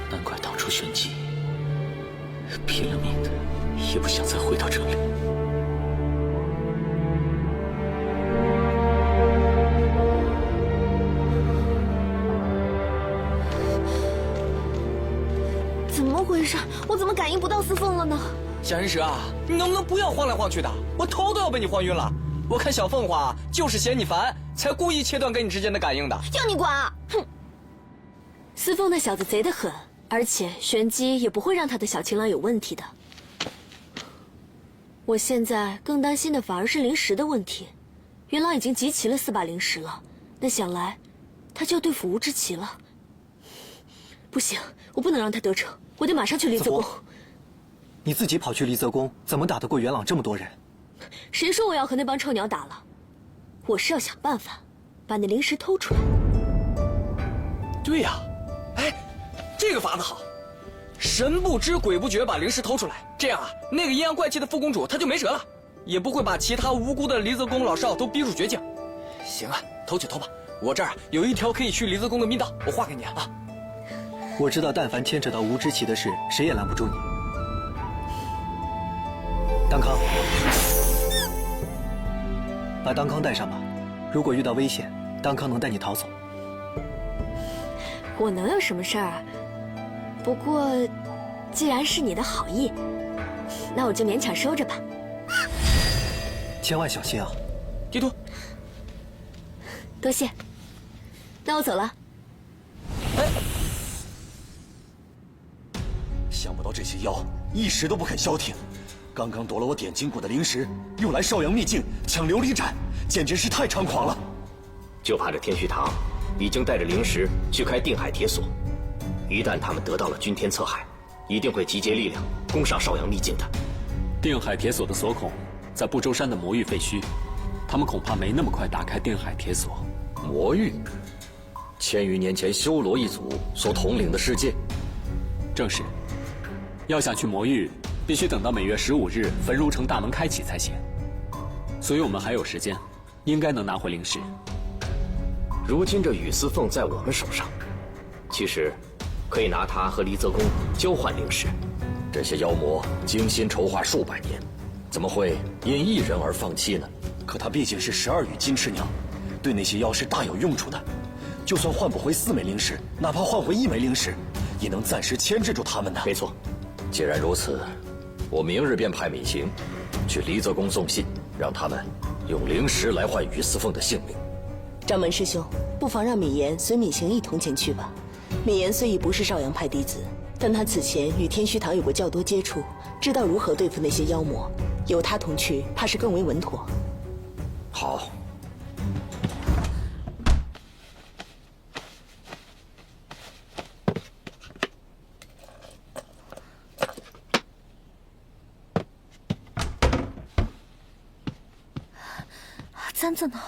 难怪当初玄机拼了命的也不想再回到这里。怎么回事？我怎么感应不到司凤了呢？小人蛇啊，你能不能不要晃来晃去的？我头都要被你晃晕了。我看小凤凰就是嫌你烦，才故意切断跟你之间的感应的。要你管啊！哼！司凤那小子贼得很，而且玄机也不会让他的小情郎有问题的。我现在更担心的反而是灵石的问题。元朗已经集齐了4把灵石了，那想来他就要对付吴之奇了。不行，我不能让他得逞，我得马上去离泽宫。你自己跑去离泽宫，怎么打得过元朗这么多人？谁说我要和那帮臭鸟打了？我是要想办法把那灵石偷出来。对呀，哎，这个法子好，神不知鬼不觉把灵石偷出来，这样啊，那个阴阳怪气的副公主她就没辙了，也不会把其他无辜的离泽宫老少都逼入绝境。行啊，偷就偷吧，我这儿有一条可以去离泽宫的密道，我画给你啊。我知道，但凡牵扯到吴之奇的事，谁也拦不住你。当康，把当康带上吧。如果遇到危险，当康能带你逃走。我能有什么事儿啊？不过，既然是你的好意，那我就勉强收着吧。千万小心啊！地图，多谢。那我走了。哎，想不到这些妖一时都不肯消停，刚刚夺了我点金谷的灵石，又来少阳秘境抢琉璃盏，简直是太猖狂了。就怕这天虚堂已经带着灵石去开定海铁锁，一旦他们得到了君天策海，一定会集结力量攻上少阳秘境的。定海铁锁的锁孔在不周山的魔域废墟，他们恐怕没那么快打开定海铁锁。魔域，1000余年前修罗一族所统领的世界。正是，要想去魔域，必须等到每月15日焚如城大门开启才行。所以我们还有时间，应该能拿回灵石。如今这雨丝凤在我们手上，其实可以拿它和离泽宫交换灵石。这些妖魔精心筹划数百年，怎么会因一人而放弃呢？可他毕竟是12羽金翅鸟，对那些妖是大有用处的。就算换不回4枚灵石，哪怕换回1枚灵石，也能暂时牵制住他们呢。没错，既然如此，我明日便派闵行去离泽宫送信，让他们用灵石来换雨丝凤的性命。掌门师兄，不妨让闵言随闵行一同前去吧。闵言虽已不是少阳派弟子，但他此前与天虚堂有过较多接触，知道如何对付那些妖魔。有他同去，怕是更为稳妥。好。簪子呢？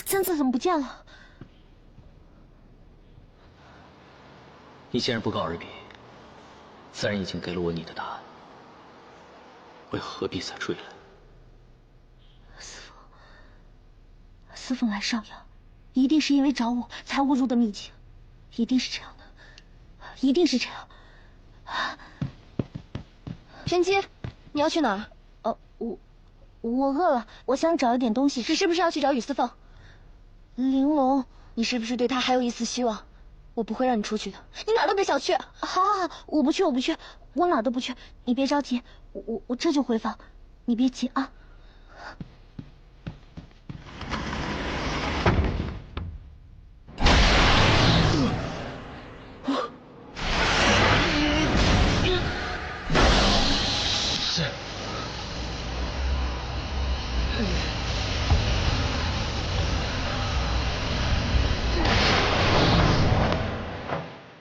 簪子怎么不见了？你既然不告而别，自然已经给了我你的答案，我又何必再追来？司凤来少阳，一定是因为找我才误入的秘境，一定是这样的，一定是这样。玄机，你要去哪儿？我饿了，我想找一点东西。你是不是要去找雨丝凤？玲珑，你是不是对她还有一丝希望？我不会让你出去的，你哪儿都别想去。好，我不去，我哪儿都不去。你别着急，我这就回房，你别急啊。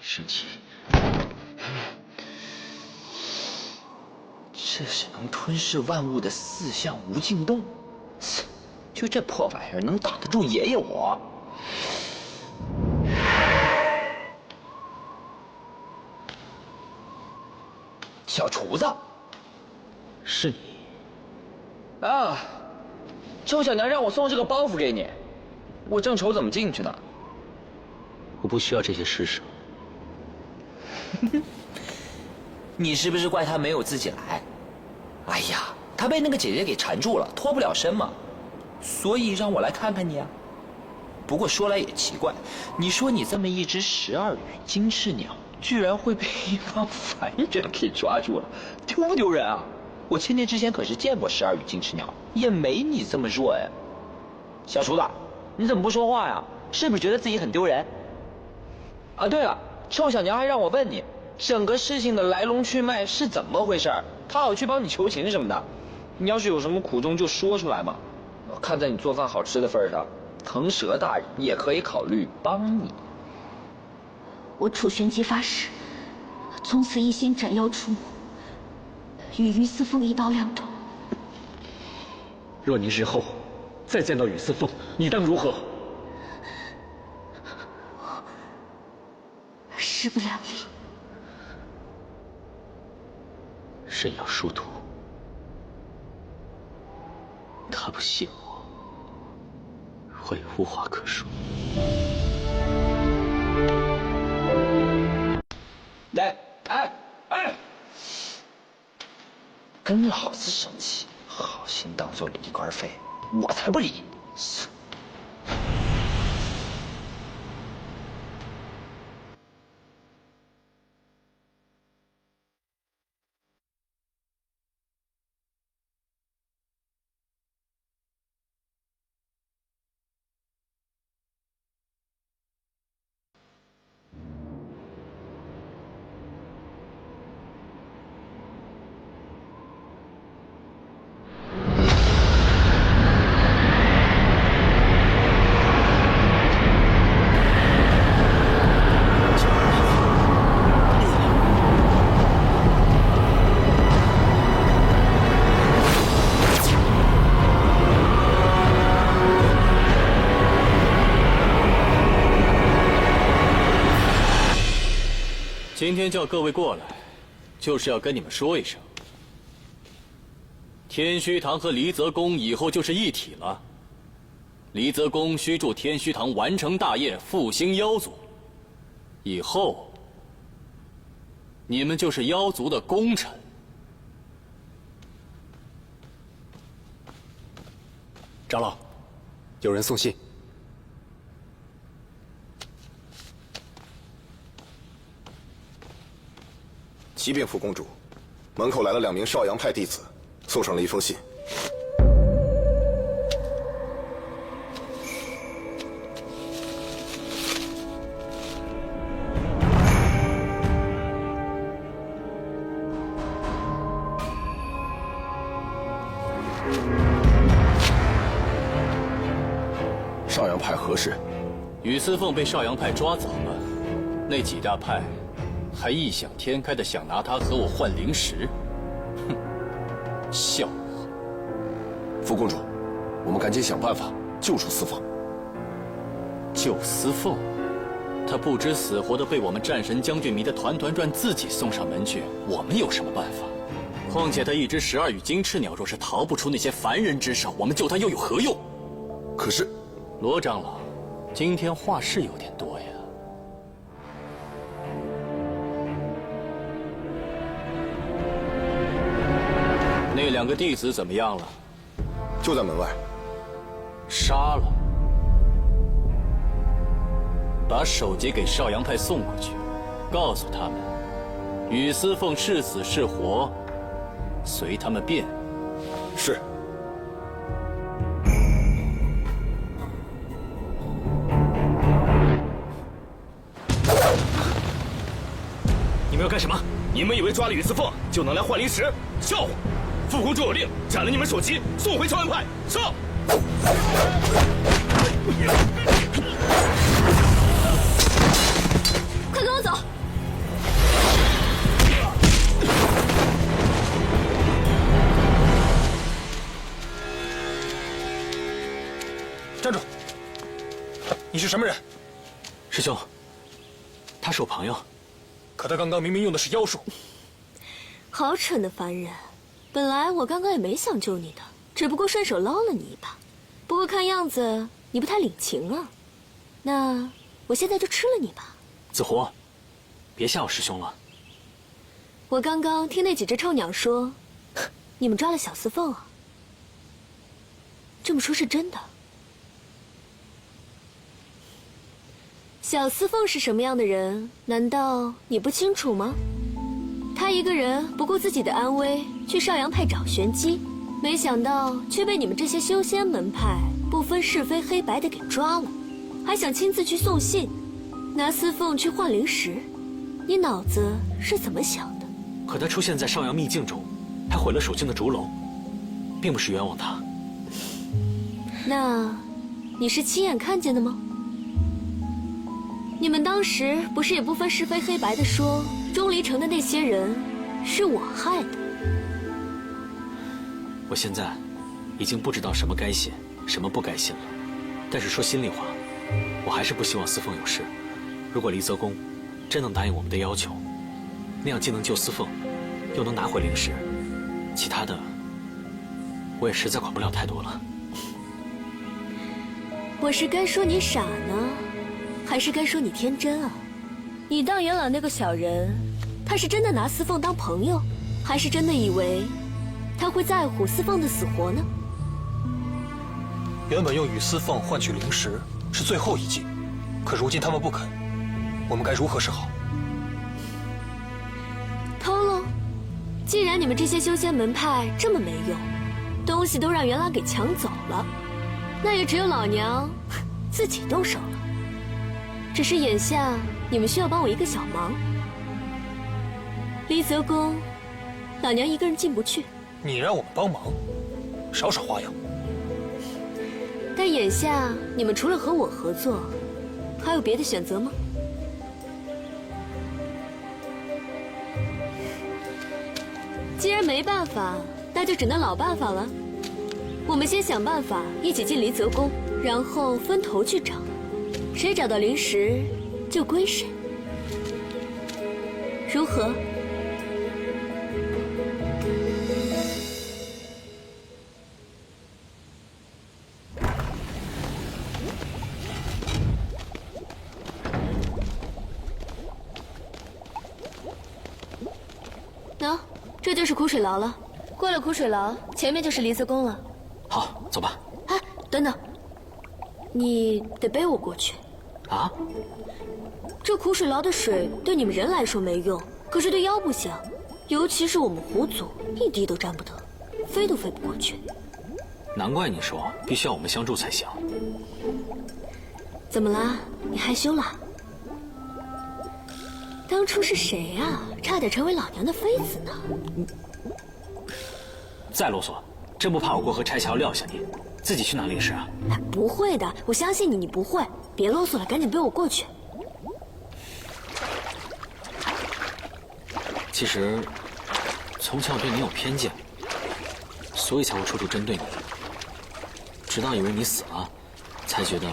神奇，这是能吞噬万物的4象无尽洞。就这破玩意儿能打得住爷爷我？小厨子，是你啊！臭小娘让我送这个包袱给你，我正愁怎么进去呢。我不需要这些施舍。你是不是怪他没有自己来？哎呀，他被那个姐姐给缠住了，脱不了身嘛，所以让我来看看你啊。不过说来也奇怪，你说你这么一只12羽金翅鸟，居然会被一帮凡人给抓住了，丢不丢人啊？我千年之前可是见过12羽金翅鸟，也没你这么弱哎。小厨子，你怎么不说话呀？是不是觉得自己很丢人？啊，对了，臭小娘还让我问你，整个事情的来龙去脉是怎么回事？她好去帮你求情什么的。你要是有什么苦衷就说出来嘛。看在你做饭好吃的份上，腾蛇大人也可以考虑帮你。我楚玄机发誓，从此一心斩妖除魔，与于思凤一刀两断。若你日后再见到雨思凤，你当如何？势不两立。身有殊途，他不信我，我也无话可说。哎，跟老子生气，好心当做理官费，我才不理。今天叫各位过来，就是要跟你们说一声，天虚堂和离泽宫以后就是一体了。离泽宫需助天虚堂完成大业，复兴妖族。以后，你们就是妖族的功臣。长老，有人送信。启禀副公主，门口来了2名少阳派弟子，送上了一封信。少阳派何事？雨思凤被少阳派抓走了，那几大派还异想天开的想拿他和我换灵石，哼，笑话！副公主，我们赶紧想办法救出思凤。救思凤？他不知死活的被我们战神将军迷得团团转，自己送上门去，我们有什么办法？况且他一只12羽金翅鸟，若是逃不出那些凡人之手，我们救他又有何用？可是，罗长老，今天话是有点多呀。那2个弟子怎么样了？就在门外。杀了。把首级给少阳派送过去，告诉他们，雨思凤是死是活，随他们便。是。你们要干什么？你们以为抓了雨思凤就能来换灵石？笑话！副公主有令，斩了你们首级，送回少阳派。上！快跟我走！站住！你是什么人？师兄，他是我朋友。可他刚刚明明用的是妖术。好蠢的凡人！本来我刚刚也没想救你的，只不过顺手捞了你一把。不过看样子你不太领情啊。那我现在就吃了你吧。紫狐，别吓我师兄了。我刚刚听那几只臭鸟说，你们抓了小司凤啊。这么说是真的。小司凤是什么样的人？难道你不清楚吗？他一个人不顾自己的安危去少阳派找玄机，没想到却被你们这些修仙门派不分是非黑白的给抓了，还想亲自去送信，拿司凤去换灵石。你脑子是怎么想的？可他出现在少阳秘境中，还毁了守境的烛龙，并不是冤枉他。那你是亲眼看见的吗？你们当时不是也不分是非黑白的说钟离城的那些人是我害的？我现在已经不知道什么该信，什么不该信了。但是说心里话，我还是不希望司凤有事。如果离泽公真能答应我们的要求，那样既能救司凤，又能拿回灵石，其他的我也实在管不了太多了。我是该说你傻呢，还是该说你天真啊？你当元老那个小人，他是真的拿司凤当朋友，还是真的以为他会在乎司凤的死活呢？原本用与司凤换取灵石是最后一计，可如今他们不肯，我们该如何是好？偷喽！既然你们这些修仙门派这么没用，东西都让元老给抢走了，那也只有老娘自己动手了。只是眼下你们需要帮我一个小忙。离泽宫，老娘一个人进不去。你让我们帮忙，少耍花样。但眼下你们除了和我合作，还有别的选择吗？既然没办法，那就只能老办法了。我们先想办法一起进离泽宫，然后分头去找，谁找到灵石就归谁。如何？喏，这就是枯水牢了。过了枯水牢，前面就是离泽宫了。好，走吧。哎，等等，你得背我过去。啊？这苦水牢的水对你们人来说没用，可是对妖不行，尤其是我们狐族，一滴都沾不得，飞都飞不过去。难怪你说必须要我们相助才行。怎么啦？你害羞了？当初是谁呀？差点成为老娘的妃子呢！再啰嗦，真不怕我过河拆桥撂下你，自己去拿灵石啊？哎，不会的，我相信你，你不会。别啰嗦了，赶紧背我过去。其实，从前我对你有偏见，所以才会处处针对你。直到以为你死了，才觉得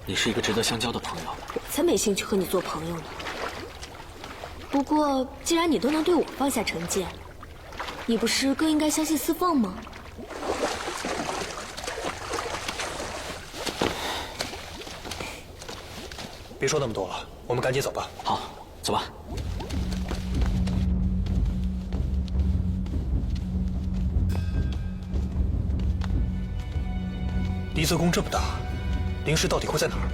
你是一个值得相交的朋友。我才没兴趣和你做朋友呢。不过，既然你都能对我放下成见，你不是更应该相信司凤吗？别说那么多了，我们赶紧走吧。好，走吧。离泽宫这么大，灵石到底会在哪儿？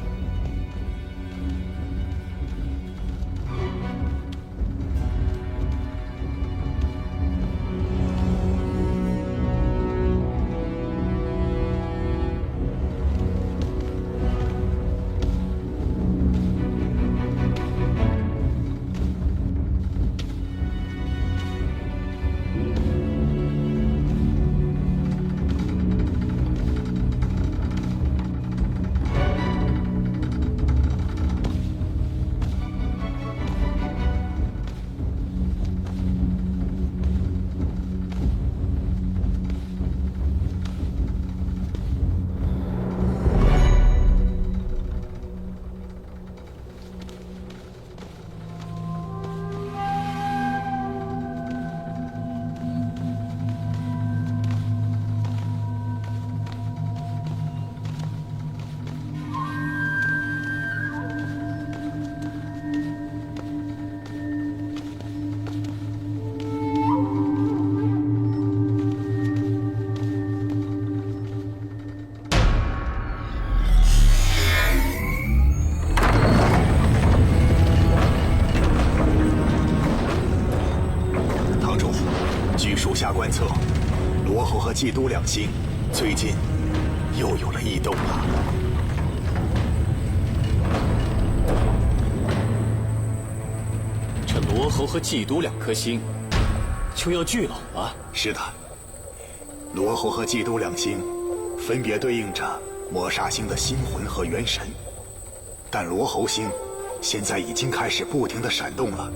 基督两星最近又有了异动了。这罗侯和基督2颗星就要聚拢了。是的，罗侯和基督两星分别对应着魔煞星的星魂和元神，但罗侯星现在已经开始不停地闪动了，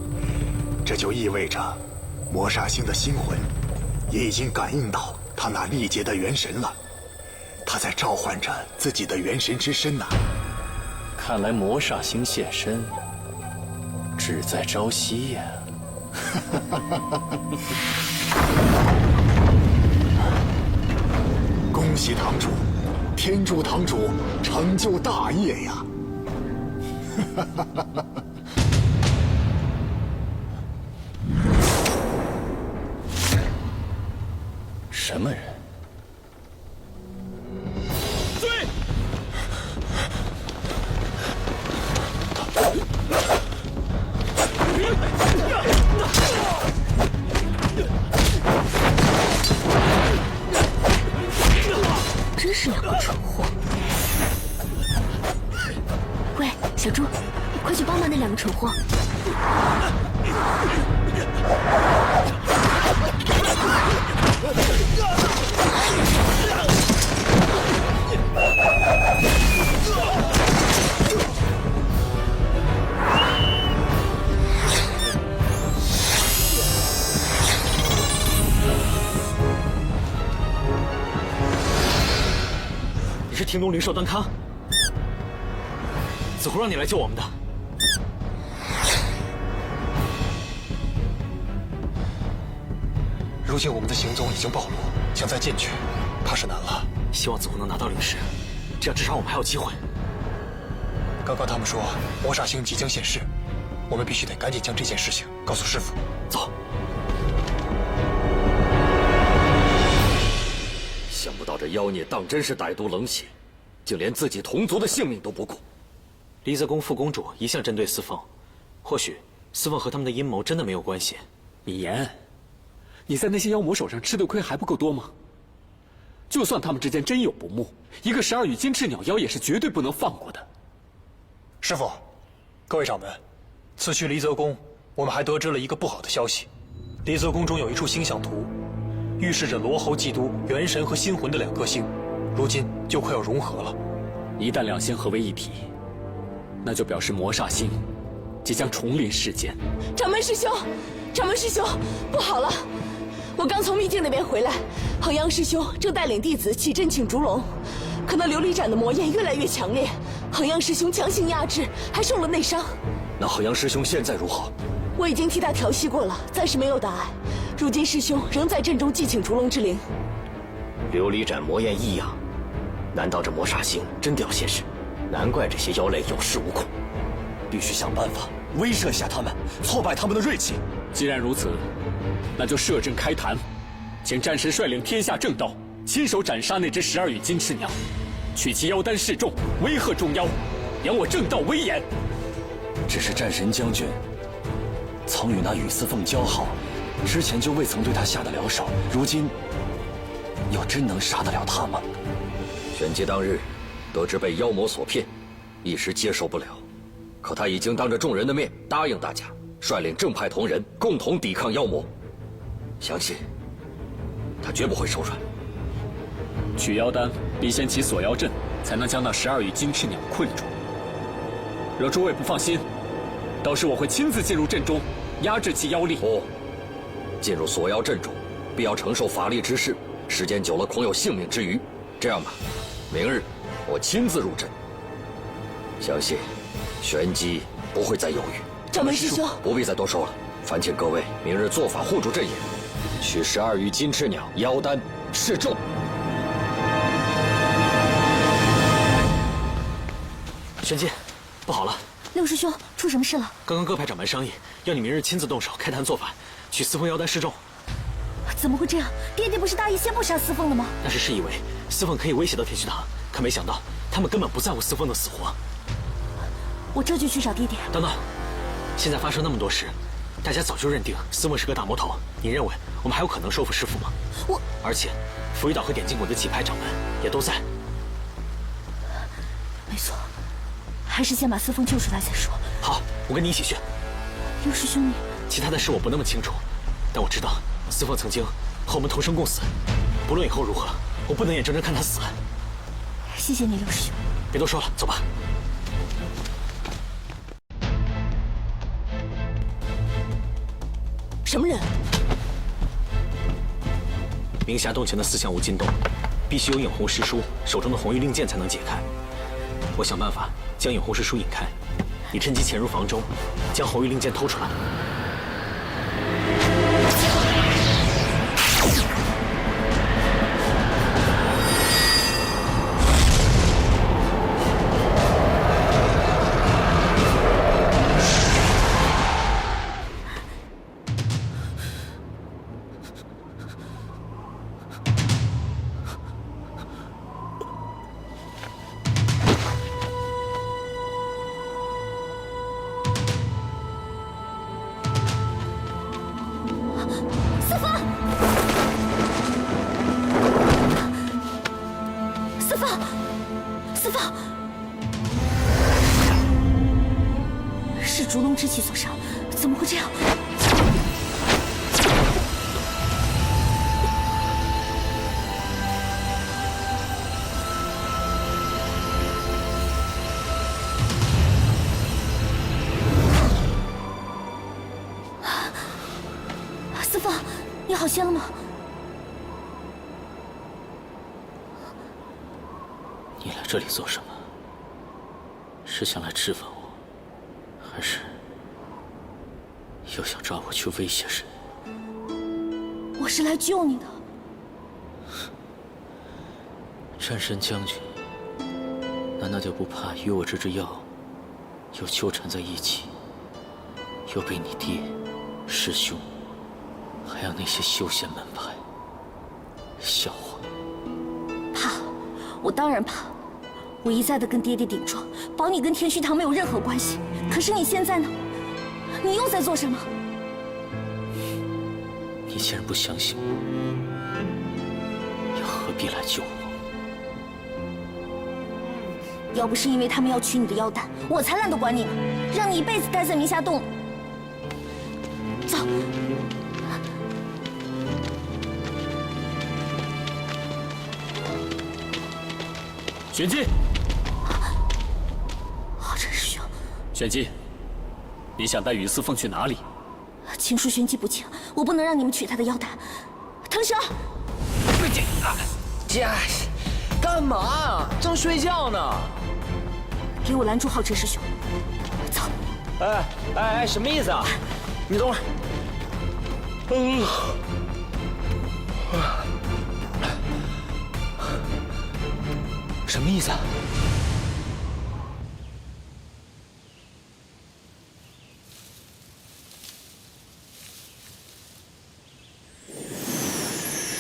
这就意味着魔煞星的星魂也已经感应到他那历劫的元神了，他在召唤着自己的元神之身呐。看来魔煞星现身志在朝夕呀。恭喜堂主，天助堂主成就大业呀！什么人？追！真是2个蠢货！喂，小猪，快去帮帮那2个蠢货！你是天龙灵兽丹康，子胡让你来救我们的。如今我们的行踪已经暴露，想再进去，怕是难了。希望子胡能拿到灵石，这样至少我们还有机会。刚刚他们说魔煞星即将现世，我们必须得赶紧将这件事情告诉师父。走。想不到这妖孽当真是歹毒冷血，竟连自己同族的性命都不顾。离泽宫副公主一向针对司凤，或许司凤和他们的阴谋真的没有关系。米言，你在那些妖魔手上吃的亏还不够多吗？就算他们之间真有不睦，一个12羽金翅鸟妖也是绝对不能放过的。师父，各位掌门，此去离泽宫，我们还得知了一个不好的消息。离泽宫中有一处星象图，预示着罗侯、基督、元神和心魂的2颗星，如今就快要融合了。一旦2星合为一体，那就表示魔煞星即将重临世间。掌门师兄，掌门师兄，不好了！我刚从秘境那边回来，衡阳师兄正带领弟子起阵请烛龙，可那琉璃盏的魔焰越来越强烈，衡阳师兄强行压制，还受了内伤。那衡阳师兄现在如何？我已经替他调息过了，暂时没有大碍。如今师兄仍在阵中祭请烛龙之灵。琉璃盏魔焰异样，难道这魔煞星真的要现世？难怪这些妖类有恃无恐。必须想办法威慑一下他们，挫败他们的锐气。既然如此，那就设阵开坛，请战神率领天下正道，亲手斩杀那只12羽金翅鸟，取其妖丹示众，威吓众妖，扬我正道威严。只是战神将军曾与那羽司凤交好，之前就未曾对他下得了手，如今又真能杀得了他吗？玄阶当日得知被妖魔所骗，一时接受不了，可他已经当着众人的面答应大家，率领正派同仁共同抵抗妖魔，相信他绝不会手软。取妖丹必先起锁妖阵，才能将那12羽金翅鸟困住。若诸位不放心，到时我会亲自进入阵中，压制其妖力。不，进入锁妖阵中，必要承受法力之事，时间久了恐有性命之虞。这样吧，明日我亲自入阵，相信玄机不会再犹豫。掌门师兄，不必再多说了，烦请各位明日做法护住阵眼，取12羽金翅鸟妖丹示众。玄机，不好了！六师兄，出什么事了？刚刚各派掌门商议，要你明日亲自动手开坛做法，取司凤妖丹示众。怎么会这样？爹爹不是答应先不杀司凤的吗？那是以为司凤可以威胁到天虚堂，可没想到他们根本不在乎司凤的死活。我这就去找爹爹。等等，现在发生那么多事，大家早就认定司凤是个大魔头，你认为我们还有可能收复师父吗？而且福玉岛和点金谷的几派掌门也都在。没错，还是先把司凤救出来再说。好，我跟你一起去。六师兄，你其他的事我不那么清楚，但我知道司凤曾经和我们同生共死，不论以后如何，我不能眼睁睁看他死。谢谢你，六师兄。别多说了，走吧。什么人？明霞洞前的4象无金洞，必须有影红师叔手中的红玉令箭才能解开。我想办法将影红师叔引开，你趁机潜入房中，将红玉令箭偷出来。司凤，是烛龙之气所伤，怎么会这样？司凤，你好些了吗？你来这里做什么？是想来质问我，还是又想抓我去威胁谁？我是来救你的。战神将军，难道就不怕与我这只妖又纠缠在一起，又被你爹、师兄，还有那些修仙门派笑话？怕，我当然怕。我一再的跟爹爹顶撞，保你跟天虚堂没有任何关系。可是你现在呢？你又在做什么？你既然不相信我，又何必来救我？要不是因为他们要取你的妖丹，我才懒得管你呢，让你一辈子待在明霞洞。走。玄机。陈师兄。玄机，你想带雨司凤去哪里？请恕玄机不敬，我不能让你们取他的妖丹。腾蛇。姐，干嘛啊？正睡觉呢。给我拦住浩辰师兄。走。哎，什么意思啊？你等会儿。什么意思啊？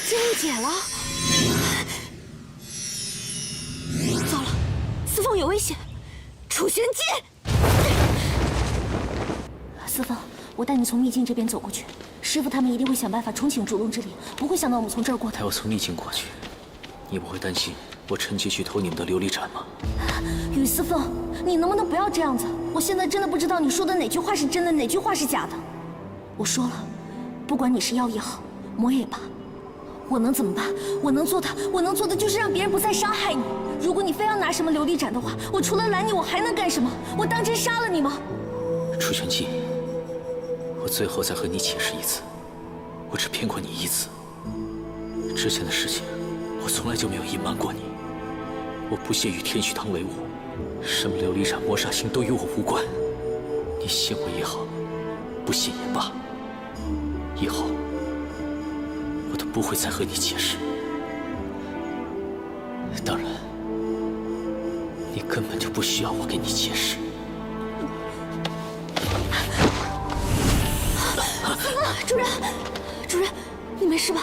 经历解了。糟了，司凤有危险！楚玄机。司凤，我带你从秘境这边走过去，师傅他们一定会想办法重请烛龙之灵，不会想到我们从这儿过的。带我从秘境过去，你不会担心我趁机去偷你们的琉璃盏吗？雨司凤，你能不能不要这样子？我现在真的不知道你说的哪句话是真的，哪句话是假的。我说了，不管你是妖也好，魔也罢，我能怎么办？我能做的就是让别人不再伤害你。如果你非要拿什么琉璃盏的话，我除了拦你，我还能干什么？我当真杀了你吗？楚玄机，我最后再和你解释一次，我只骗过你一次。之前的事情，我从来就没有隐瞒过你。我不屑与天虚堂为伍，什么琉璃盏、魔煞星都与我无关。你信我也好，不信也罢，以后我都不会再和你解释。当然，你根本就不需要我给你解释。主人，你没事吧？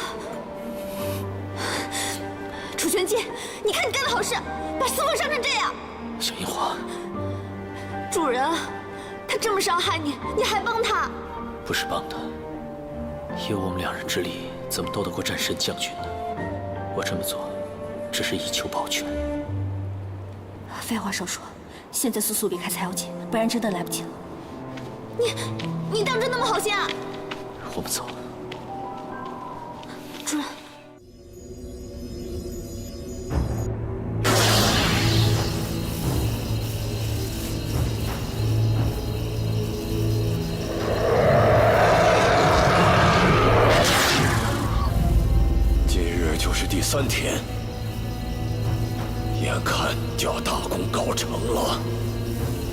楚玄机，你看你干的好事，把司凤伤成这样。小樱花，主人，他这么伤害你，你还帮他？不是帮他，以我们2人之力，怎么斗得过战神将军呢？我我这么做，只是以求保全。废话少说，现在速速离开才要紧，不然真的来不及了。你当真那么好心啊？我们走。主人。今日就是第3天，眼看就要大功告成了。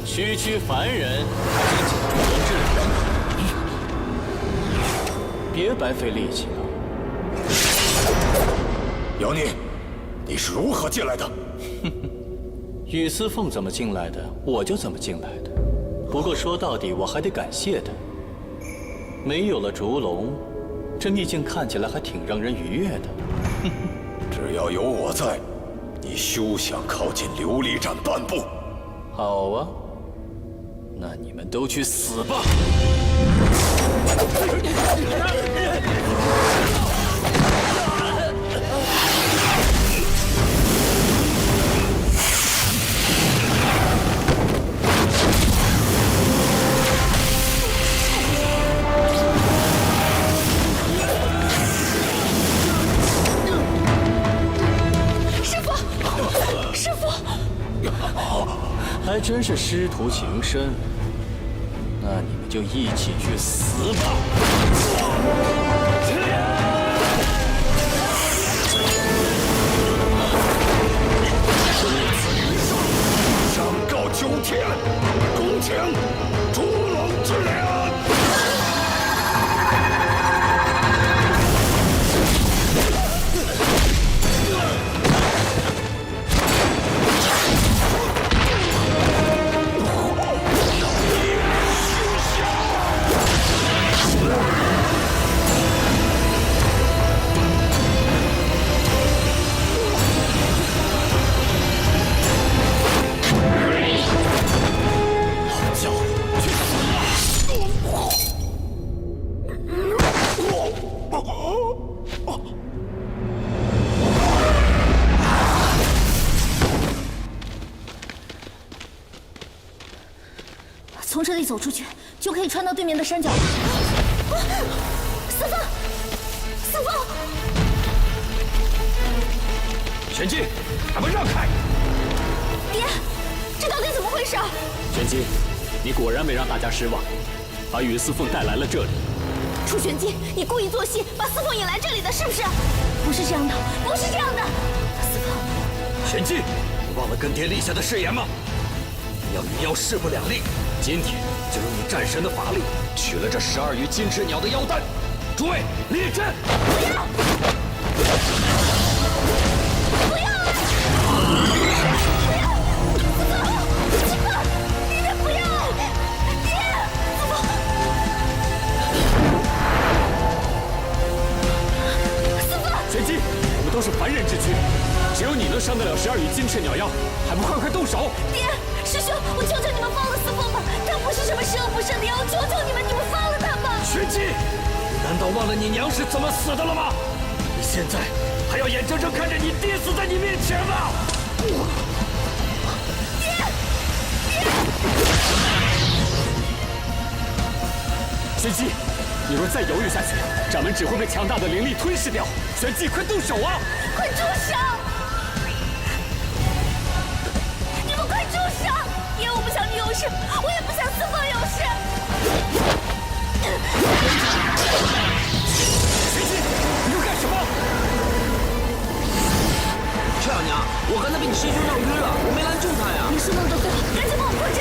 区区凡人，还想请主人治疗？别白费力气了。姚宁，你是如何进来的？雨丝凤怎么进来的，我就怎么进来的。不过说到底，我还得感谢他。没有了烛龙，这秘境看起来还挺让人愉悦的。只要有我在，你休想靠近琉璃盏半步。好啊，那你们都去死吧！还真是师徒情深，那你们就一起去死吧！上告九天，恭请烛龙之脸。从这里走出去，就可以穿到对面的山脚了。四凤，四凤！玄机，还不让开！爹，这到底怎么回事？玄机，你果然没让大家失望，把雨丝凤带来了这里。楚玄机，你故意做戏，把四凤引来这里的，是不是？不是这样的，不是这样的。四凤，玄机，你忘了跟爹立下的誓言吗？你要与妖势不两立。今天就用你战神的法力取了这12羽金翅鸟的妖丹。诸位，立阵！不要！不要！爹，不要！爹，四凤！玄机，我们都是凡人之躯，只有你能伤得了12羽金翅鸟妖，还不快快动手！爹，师兄，我求求你们放了四凤吧，他不是什么十恶不赦的妖，求求你们放了他吧！玄机，你难道忘了你娘是怎么死的了吗？你现在还要眼睁睁看着你爹死在你面前吗？爹，玄机，你若再犹豫下去，掌门只会被强大的灵力吞噬掉。玄机，快动手啊！快住手！你们快住手！因为我不想你有事，我也不想四凤有事。玄机，你要干什么？雀小娘，我刚才被你师兄闹晕了，我没拦住他呀。你说的都对，赶紧帮我破阵。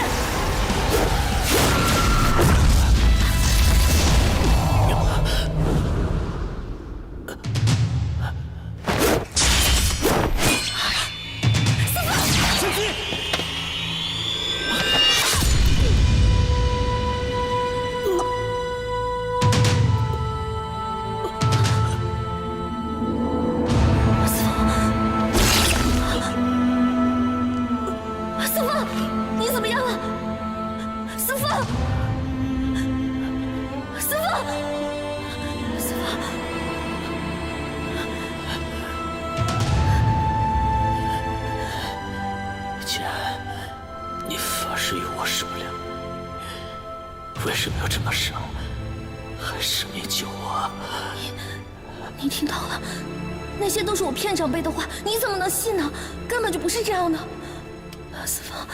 四凤，你怎么样了？既然你发誓与我受了，为什么要这么伤，还舍命救我？你听到了？那些都是我骗长辈的话，你怎么能信呢？根本就不是这样的。四方，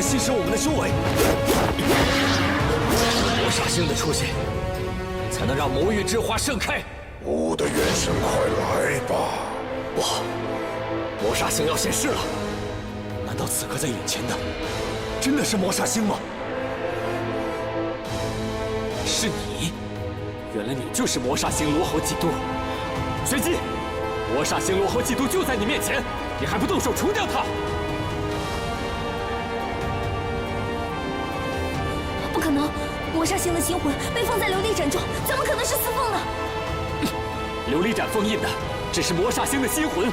侵蚀我们的修为。魔煞星的出现，才能让魔域之花盛开。我的元神，快来吧！不好，魔煞星要现世了！难道此刻在眼前的真的是魔煞星吗？是你，原来你就是魔煞星罗侯嫉妒。随机，魔煞星罗侯嫉妒就在你面前，你还不动手除掉他？不可能，魔煞星的星魂被放在琉璃盏中，怎么可能是司凤呢？琉璃盏封印的只是魔煞星的心魂，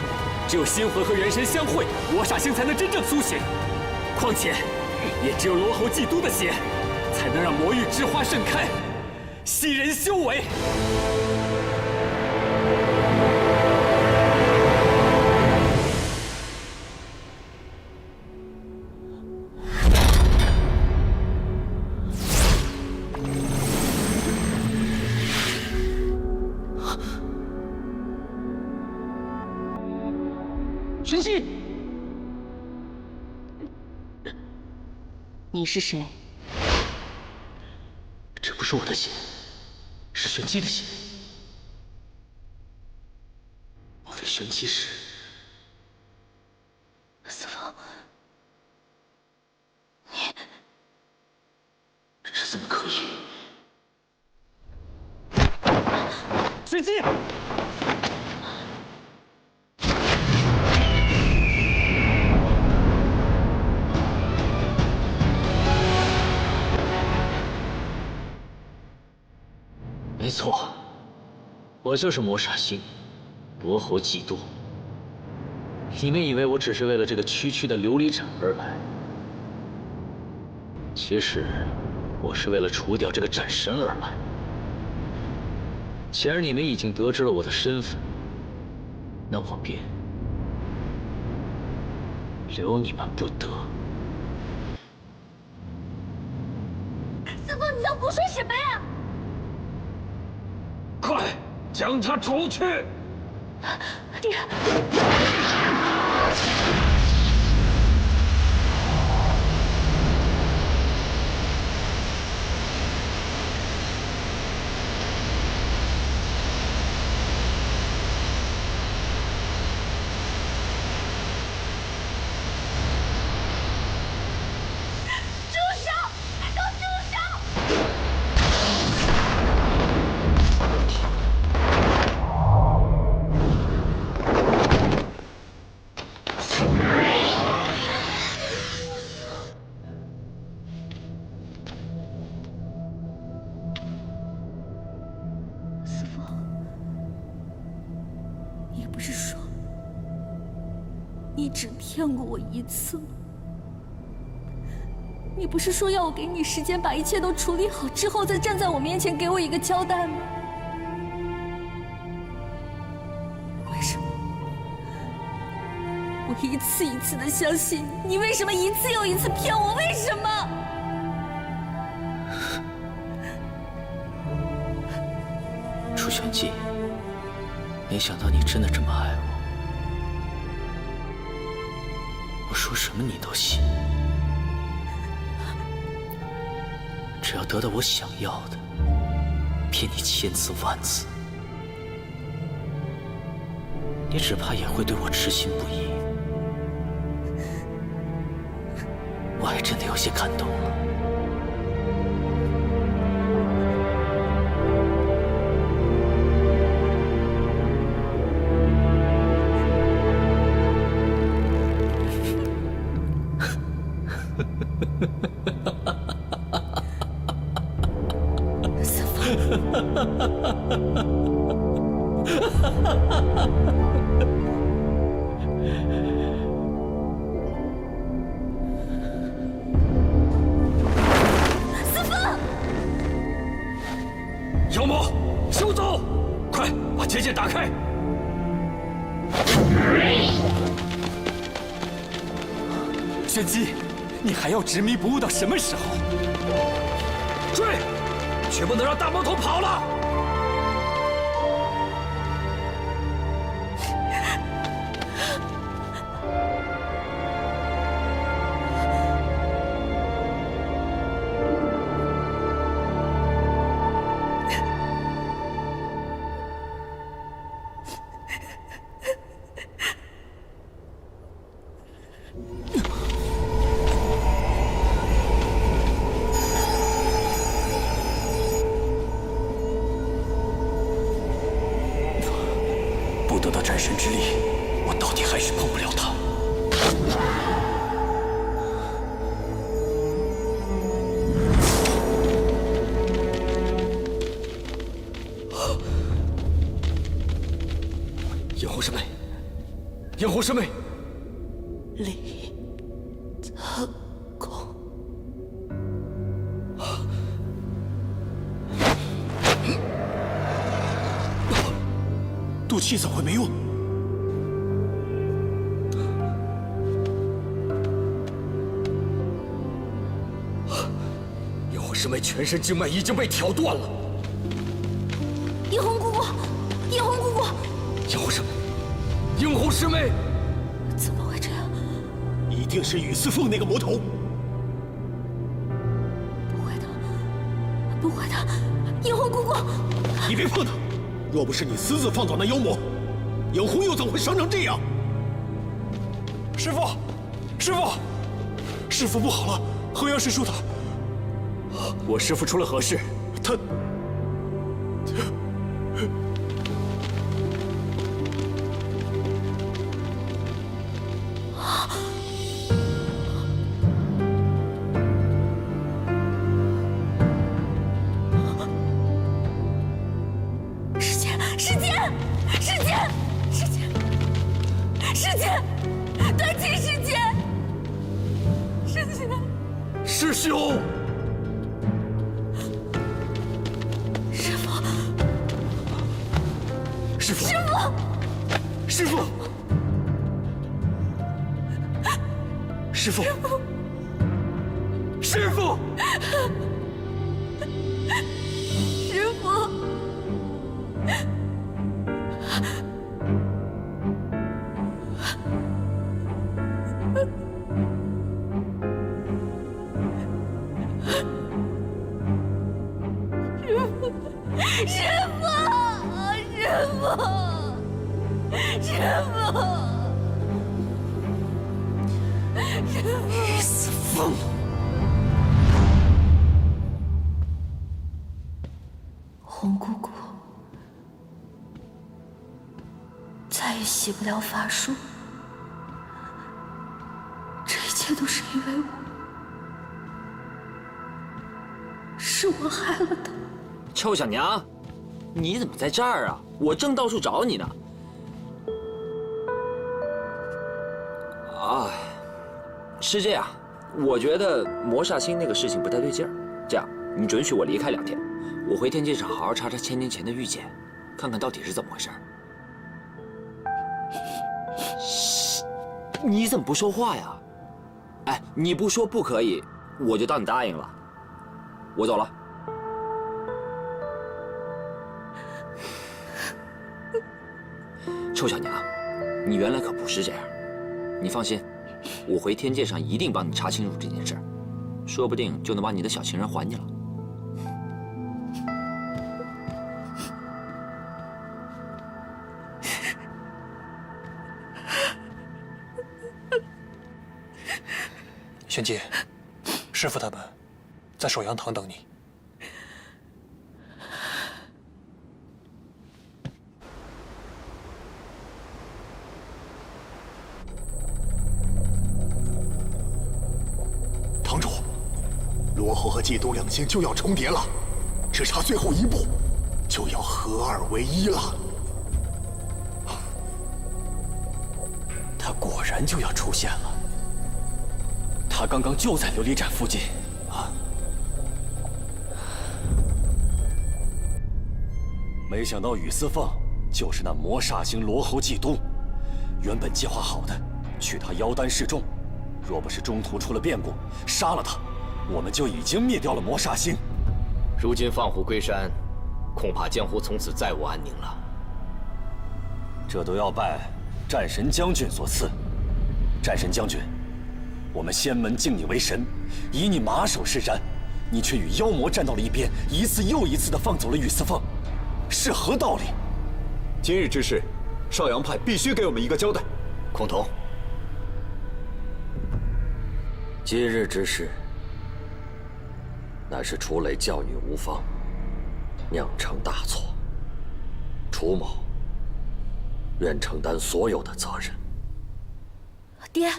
只有心魂和元神相会，魔煞星才能真正苏醒。况且，也只有罗侯嫉妒的血，才能让魔域之花盛开，吸人修为。玄机，你是谁？这不是我的血，是玄机的血。我的玄机是司凤，这怎么可以？玄机！没错，我就是魔煞星，罗侯嫉妒。你们以为我只是为了这个区区的琉璃盏而来，其实我是为了除掉这个斩神而来。既然你们已经得知了我的身份，那我便留你们不得。司凤，你在胡说什么呀？快将他除去！爹。你只骗过我一次吗？你不是说要我给你时间把一切都处理好之后再站在我面前给我一个交代吗？我一次一次的相信你，你为什么一次又一次骗我？为什么？楚玄机，没想到你真的这么爱我。我说什么你都信，只要得到我想要的，骗你千次万次，你只怕也会对我痴心不移。我还真的有些感动了。思风，思风，妖魔，收走！快把结界打开！玄机，你还要执迷不悟到什么时候？追！绝不能让大魔头跑了！不得到战神之力，我到底还是碰不了他。萤火师妹，萤火师妹，李泽公，赌气怎么会没用？萤火师妹全身经脉已经被挑断了。叶红姑姑，叶红姑姑，萤火师妹，萤火师妹，怎么会这样？一定是雨丝凤那个魔头。不会的，不会的，叶红姑姑，你别碰他！若不是你私自放倒那妖魔，影红又怎会伤成这样？师父，师父，师父不好了！河阳师叔他，我师父出了何事？他世间，世间，世间，世间，世间，断气世间，世间，师兄，师父，师父，师父，师父，师父，师父。师父，师父，师父，师父，雨丝凤。红姑姑，再也习不了法术，这一切都是因为我，是我害了他。臭小娘，你怎么在这儿啊？我正到处找你呢。啊，是这样，我觉得魔煞星那个事情不太对劲儿。这样，你准许我离开2天，我回天界上好好查查1000年前的玉简，看看到底是怎么回事。你怎么不说话呀？哎，你不说不可以，我就当你答应了。我走了。臭小娘，你原来可不是这样。你放心，我回天界上一定帮你查清楚这件事，说不定就能把你的小情人还你了。玄阶，师傅他们在首阳堂等你。堂主，罗侯和基督两星就要重叠了，只差最后一步，就要合二为一了。他果然就要出现了。他刚刚就在琉璃盏附近啊！没想到雨丝凤就是那魔煞星罗侯祭都。原本计划好的，取他妖丹示众，若不是中途出了变故，杀了他，我们就已经灭掉了魔煞星。如今放虎归山，恐怕江湖从此再无安宁了。这都要拜战神将军所赐。战神将军，我们仙门敬你为神，以你马首是瞻，你却与妖魔站到了一边，一次又一次地放走了雨丝凤，是何道理？今日之事，少阳派必须给我们一个交代。孔童，今日之事，乃是楚磊教女无方，酿成大错。楚某愿承担所有的责任。爹，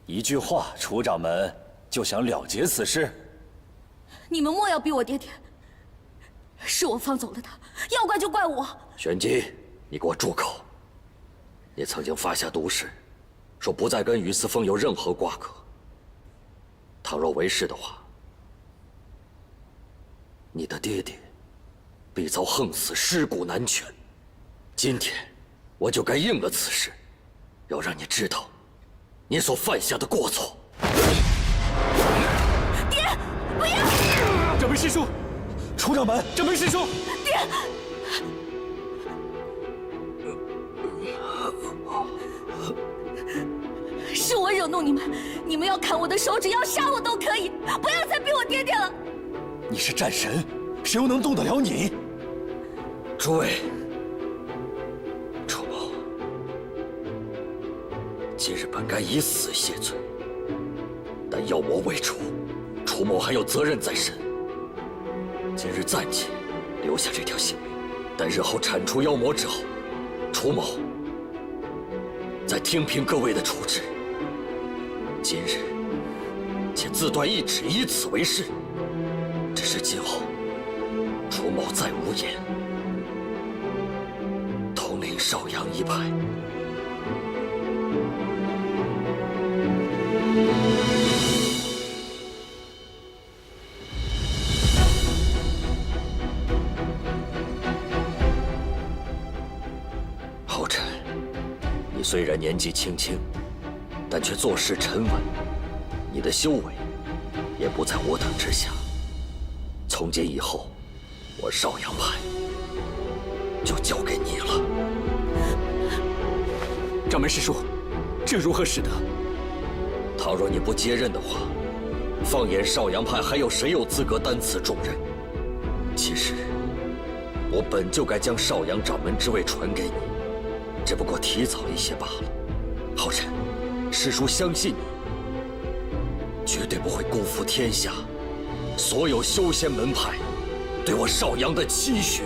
一句话，楚掌门就想了结此事？你们莫要逼我爹爹，是我放走了他，要怪就怪我。玄机，你给我住口！你曾经发下毒誓，说不再跟雨丝凤有任何瓜葛。倘若为是的话，你的爹爹必遭横死，尸骨难全。今天我就该应了此事，要让你知道你所犯下的过错。爹，不要！掌门师叔，楚掌门，掌门师叔，爹！是我惹怒你们，你们要砍我的手指，要杀我都可以，不要再逼我爹爹了。你是战神，谁又能动得了你？诸位，楚某今日本该以死谢罪，但妖魔未除，楚某还有责任在身。今日暂且留下这条性命，但日后铲除妖魔之后，楚某再听凭各位的处置。今日且自断一指，以此为誓。只是今后楚某再无言，统领少阳一派。后尘，你虽然年纪轻轻，但却做事沉稳，你的修为也不在我等之下。从今以后，我少阳派就交给你了。掌门师叔，这如何使得？倘若你不接任的话，放眼少阳派，还有谁有资格担此重任？其实，我本就该将少阳掌门之位传给你，只不过提早一些罢了。浩辰，师叔相信你，绝对不会辜负天下所有修仙门派对我少阳的期许。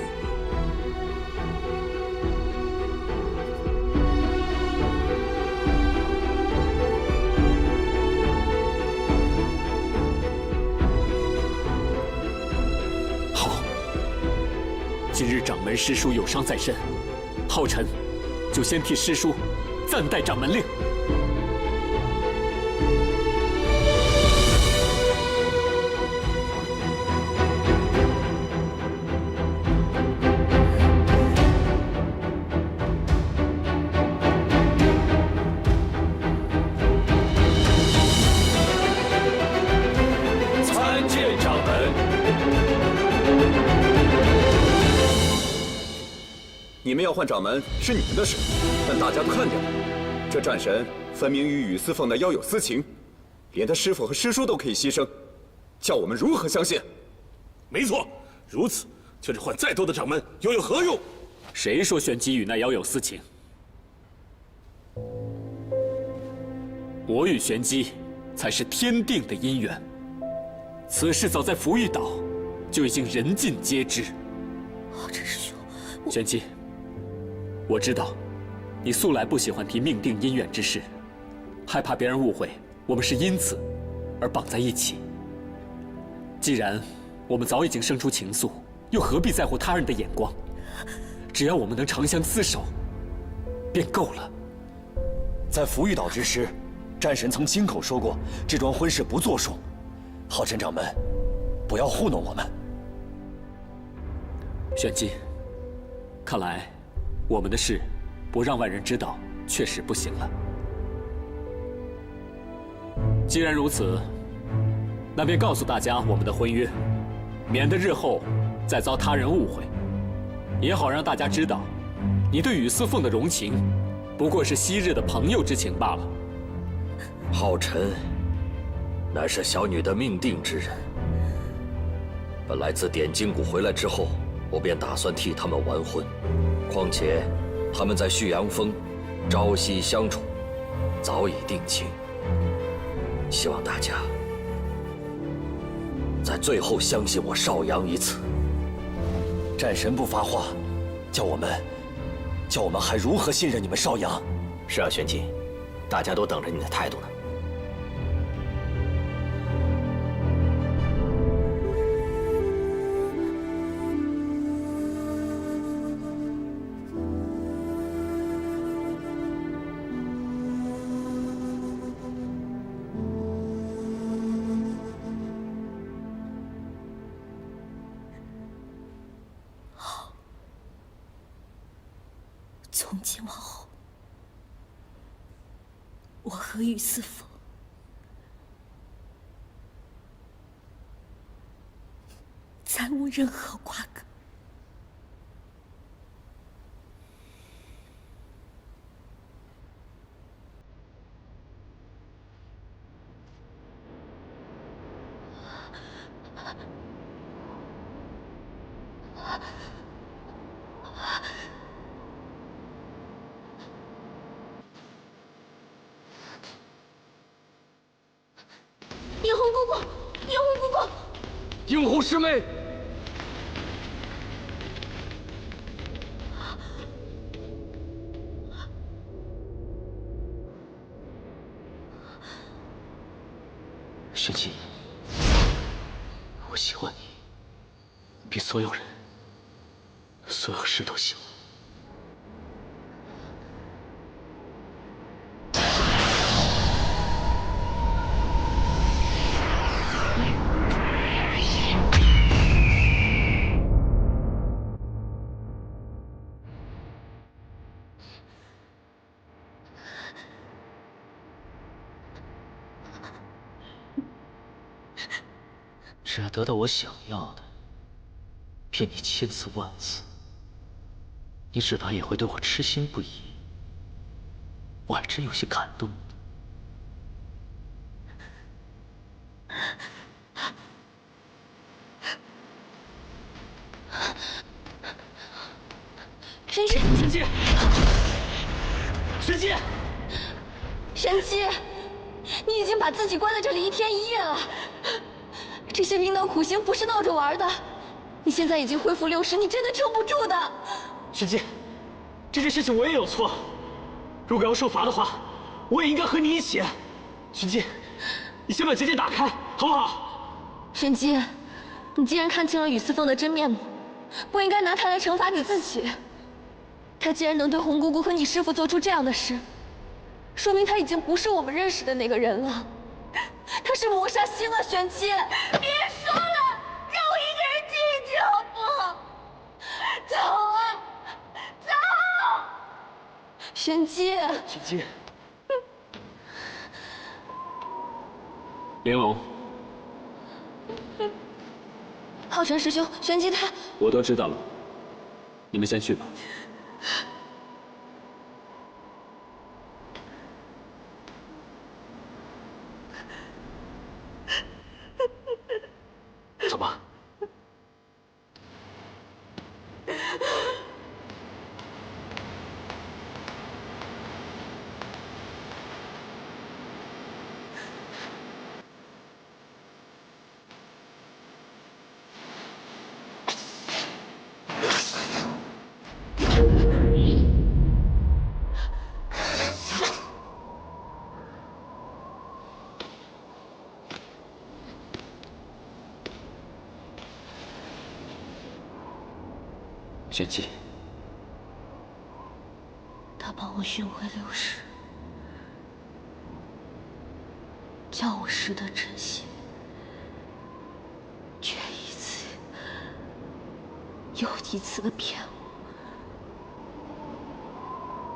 好，今日掌门师叔有伤在身，浩辰就先替师叔暂代掌门令。调换掌门是你们的事，但大家都看见了，这战神分明与雨丝凤那腰有私情，连他师父和师叔都可以牺牲，叫我们如何相信？没错，如此，就是换再多的掌门又有何用？谁说玄机与那妖有私情？我与玄机才是天定的姻缘，此事早在福玉岛就已经人尽皆知。陈师兄，玄机，我知道你素来不喜欢提命定姻缘之事，害怕别人误会我们是因此而绑在一起。既然我们早已经生出情愫，又何必在乎他人的眼光？只要我们能长相厮守，便够了。在福玉岛之时，战神曾亲口说过，这桩婚事不作数。浩辰掌门，不要糊弄我们。玄机，看来我们的事不让外人知道，确实不行了。既然如此，那便告诉大家我们的婚约，免得日后再遭他人误会，也好让大家知道，你对雨丝凤的容情，不过是昔日的朋友之情罢了。浩辰乃是小女的命定之人，本来自点金谷回来之后，我便打算替他们完婚。况且他们在旭阳峰朝夕相处，早已定亲。希望大家在最后相信我邵阳一次。战神不发话，叫我们还如何信任你们邵阳？是啊，玄机，大家都等着你的态度呢。从今往后，我和雨丝凤再无任何瓜葛。映红姑姑，映红姑姑，映红师妹，玄机，我喜欢你，比所有人、所有事都喜欢。只要得到我想要的，骗你千次万次，你只怕也会对我痴心不已。我还真有些感动。神机，神机，神机，神机，你已经把自己关在这里1天1夜了。这些冰刀苦刑不是闹着玩的，你现在已经恢复60，你真的撑不住的。神机，这件事情我也有错，如果要受罚的话，我也应该和你一起。玄机，你先把结界打开，好不好？玄机，你既然看清了雨丝凤的真面目，不应该拿她来惩罚你自己。她既然能对红姑姑和你师父做出这样的事，说明她已经不是我们认识的那个人了。他是谋杀星啊，玄机！别说了，让我一个人进去好不好？走啊，走！玄机，玄机，玲珑，浩辰师兄，玄机他……我都知道了，你们先去吧。走吧。玄机，他帮我寻回流失，叫我识得真心，却一次又一次的骗我。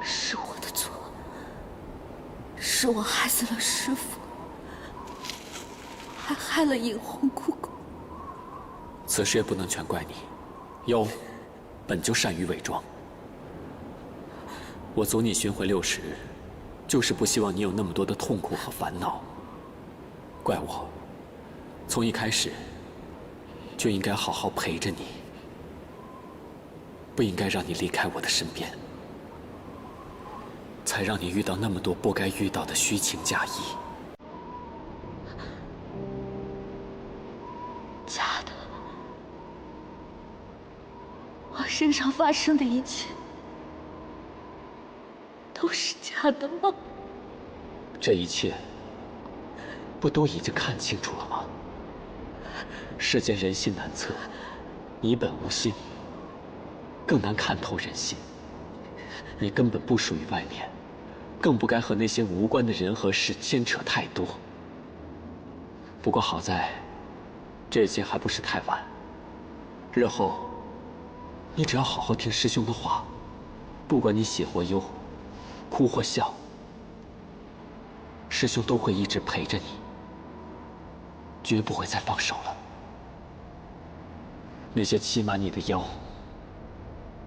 是我的错，是我害死了师父，还害了引红姑姑。此事也不能全怪你，妖本就善于伪装。我阻你寻回六石，就是不希望你有那么多的痛苦和烦恼。怪我，从一开始就应该好好陪着你，不应该让你离开我的身边，才让你遇到那么多不该遇到的虚情假意。假的，我身上发生的一切都是假的吗？这一切不都已经看清楚了吗？世间人心难测，你本无心，更难看透人心。你根本不属于外面，更不该和那些无关的人和事牵扯太多。不过好在，这些还不是太晚。日后，你只要好好听师兄的话，不管你喜或忧，哭或笑，师兄都会一直陪着你，绝不会再放手了。那些欺瞒你的妖，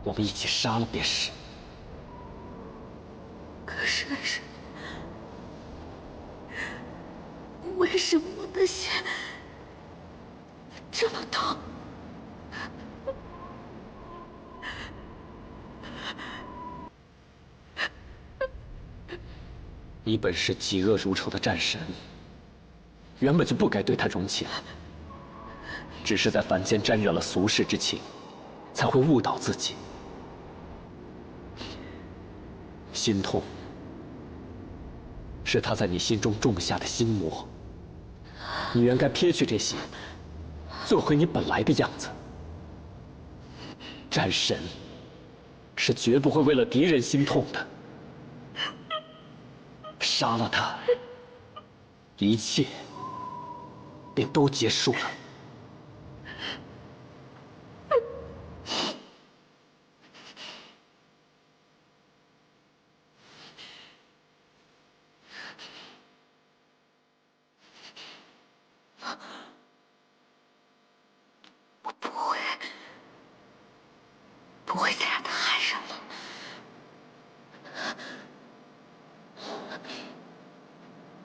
我们一起杀了便是。可是，为什么我的心这么痛？你本是嫉恶如仇的战神，原本就不该对他容情，只是在凡间沾惹了俗世之情，才会误导自己。心痛，是他在你心中种下的心魔。你原该撇去这些，做回你本来的样子。战神是绝不会为了敌人心痛的。杀了他，一切便都结束了。我不会再让他害人了。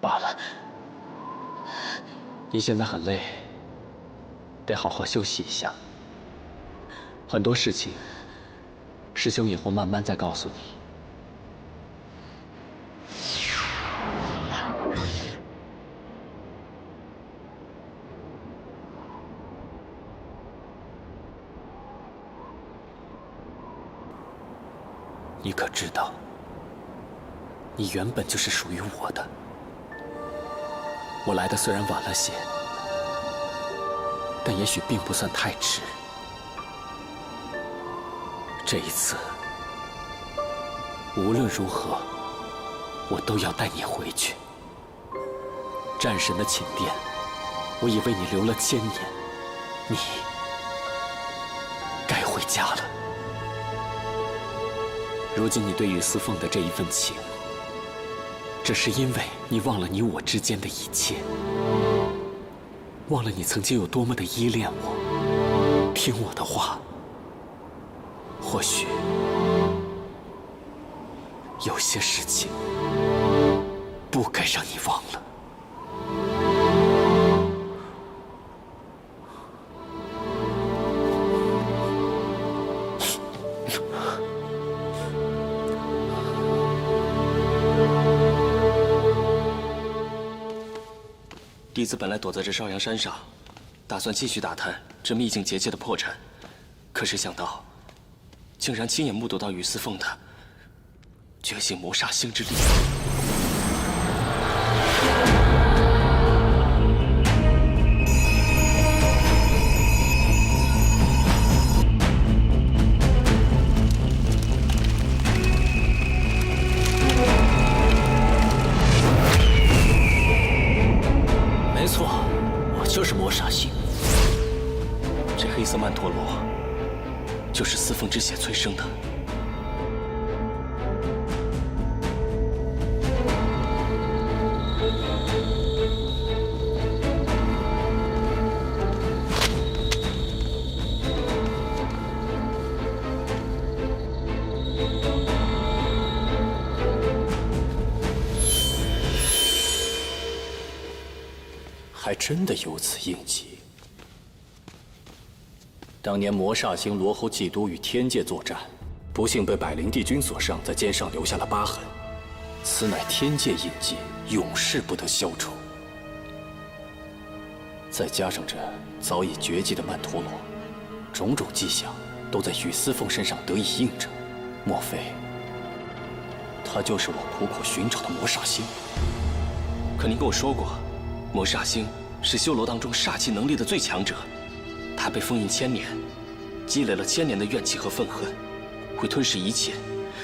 罢了，你现在很累，得好好休息一下。很多事情，师兄以后慢慢再告诉你。你可知道，你原本就是属于我的。我来的虽然晚了些，但也许并不算太迟。这一次，无论如何，我都要带你回去。战神的寝殿，我已为你留了1000年，你该回家了。如今你对雨丝凤的这一份情，只是因为你忘了你我之间的一切，忘了你曾经有多么的依恋我，听我的话。或许有些事情不该让你忘了。弟子本来躲在这少阳山上，打算继续打探这秘境结界的破绽，可是想到，竟然亲眼目睹到雨丝凤的觉醒魔煞星之力。没错，我就是魔煞星。这黑色曼陀罗，就是司凤之血催生的。还真的有此印记。当年魔煞星罗侯祭都与天界作战，不幸被百灵帝君所伤，在肩上留下了疤痕。此乃天界印记，永世不得消除。再加上这早已绝迹的曼陀罗，种种迹象都在雨丝凤身上得以印证。莫非他就是我苦苦寻找的魔煞星？可您跟我说过，魔煞星是修罗当中煞气能力的最强者，他被封印1000年，积累了1000年的怨气和愤恨，会吞噬一切，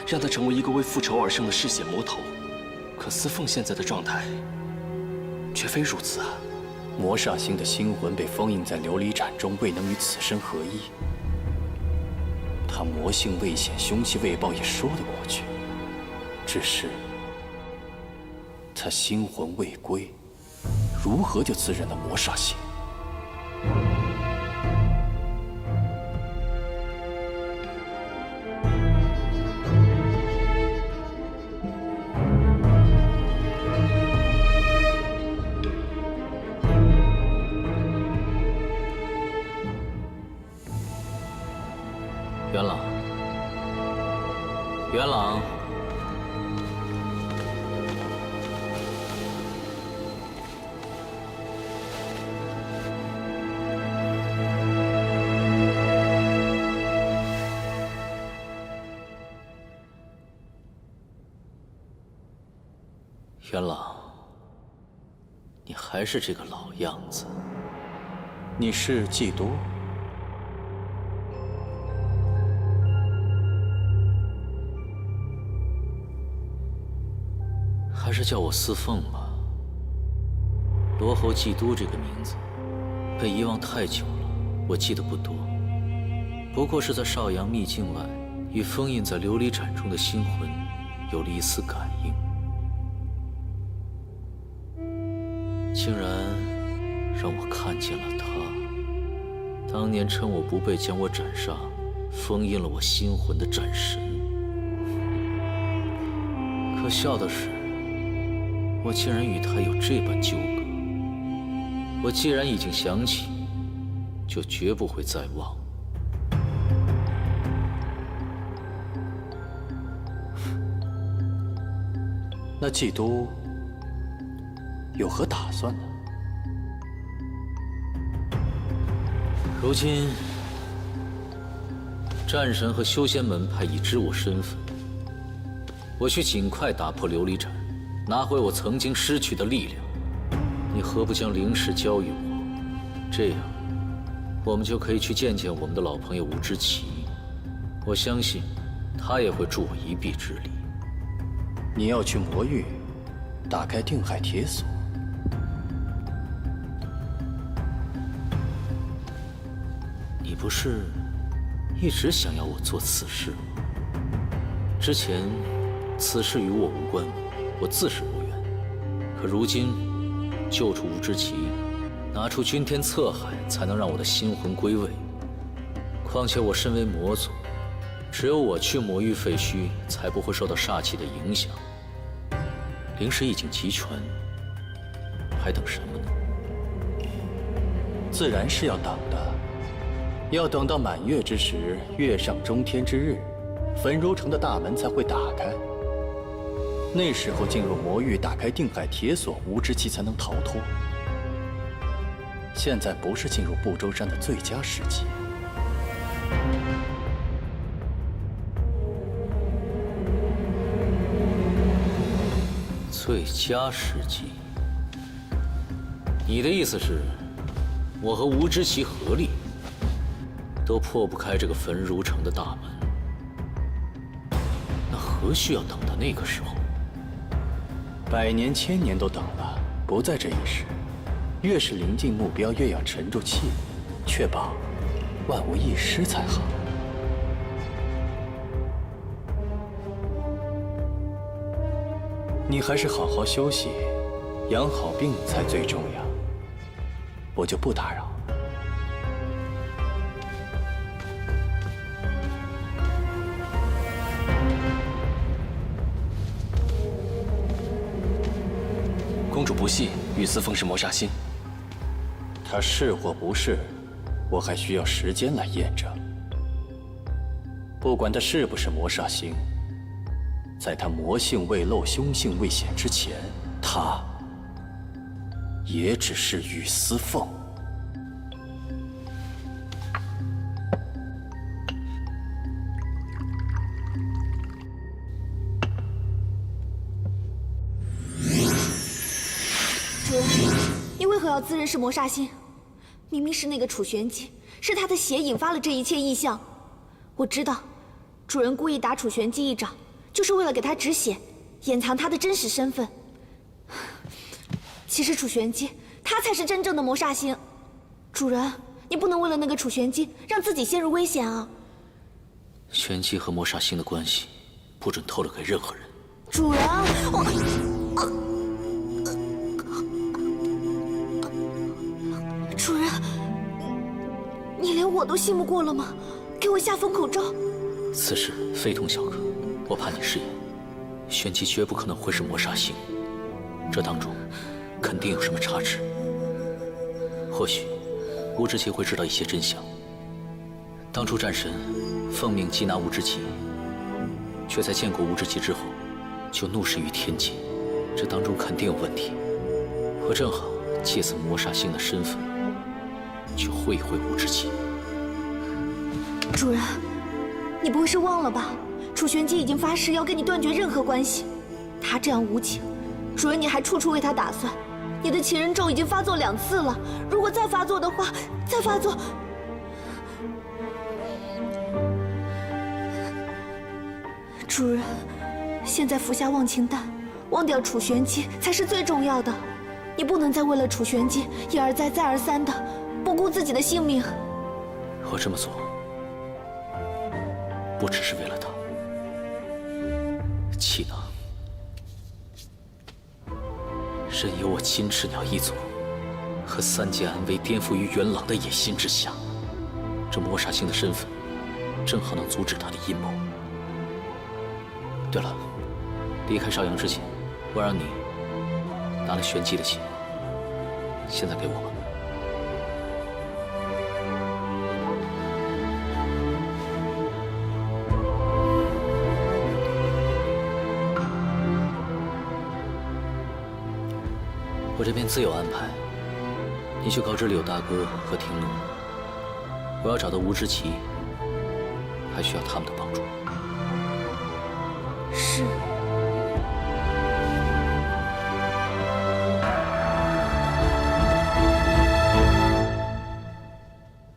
让他成为一个为复仇而生的嗜血魔头。可司凤现在的状态却非如此啊！魔煞星的心魂被封印在琉璃盏中，未能与此身合一。他魔性未显，凶气未报也说得过去，只是他心魂未归，如何就自认了魔煞星？元朗，元朗。元朗，你还是这个老样子。你是季都？还是叫我司凤吧。罗侯季都这个名字被遗忘太久了，我记得不多。不过是在少阳秘境外，与封印在琉璃盏中的心魂有了一丝感应。竟然让我看见了他。当年趁我不备将我斩杀，封印了我心魂的战神。可笑的是，我竟然与他有这般纠葛。我既然已经想起，就绝不会再忘。那季都有何打算呢？如今，战神和修仙门派已知我身份，我需尽快打破琉璃盏，拿回我曾经失去的力量。你何不将灵石交予我？这样，我们就可以去见见我们的老朋友吴之奇。我相信，他也会助我一臂之力。你要去魔域，打开定海铁锁。你不是一直想要我做此事吗？之前，此事与我无关，我自是无缘。可如今，救出吴之奇，拿出君天策海，才能让我的心魂归位。况且我身为魔族，只有我去魔域废墟，才不会受到煞气的影响。灵石已经集全，还等什么呢？自然是要等的，要等到满月之时，月上中天之日，焚如城的大门才会打开。那时候进入魔域，打开定海铁锁，无之期才能逃脱。现在不是进入不周山的最佳时机。最佳时机？你的意思是，我和吴之奇合力，都破不开这个焚如城的大门？那何须要等到那个时候？百年千年都等了，不在这一时。越是临近目标，越要沉住气，确保万无一失才好。你还是好好休息，养好病才最重要。我就不打扰。公主不信雨丝凤是魔煞星，她是或不是，我还需要时间来验证。不管她是不是魔煞星，在她魔性未露、凶性未显之前，她也只是雨丝凤。主人，你为何要自认是魔煞星？明明是那个楚玄机，是他的血引发了这一切异象。我知道，主人故意打楚玄机一掌，就是为了给他止血，掩藏他的真实身份。其实楚玄机，他才是真正的魔煞星。主人，你不能为了那个楚玄机让自己陷入危险啊！玄机和魔煞星的关系，不准透露给任何人。主人，主人，你连我都信不过了吗？给我下封口咒！此事非同小可，我怕你食言。玄机绝不可能会是魔煞星，这当中肯定有什么差池。或许吴之奇会知道一些真相。当初战神奉命缉拿吴之奇，却在见过吴之奇之后就怒视于天界，这当中肯定有问题。我正好借此魔煞星的身份，去会一会吴之奇。主人，你不会是忘了吧？楚玄机已经发誓要跟你断绝任何关系。他这样无情，主人你还处处为他打算。你的情人咒已经发作2次了，如果再发作的话，再发作……主人，现在服下忘情丹，忘掉楚玄机才是最重要的。你不能再为了楚玄机一而再再而三的不顾自己的性命。我这么做，不只是为了他，岂能任由我金翅鸟一族和3界安危颠覆于元朗的野心之下？这魔煞星的身份，正好能阻止他的阴谋。对了，离开邵阳之前，我让你拿了玄机的血，现在给我吧。我这边自有安排，你去告知柳大哥和廷奴，我要找到吴之奇，还需要他们的帮助。是。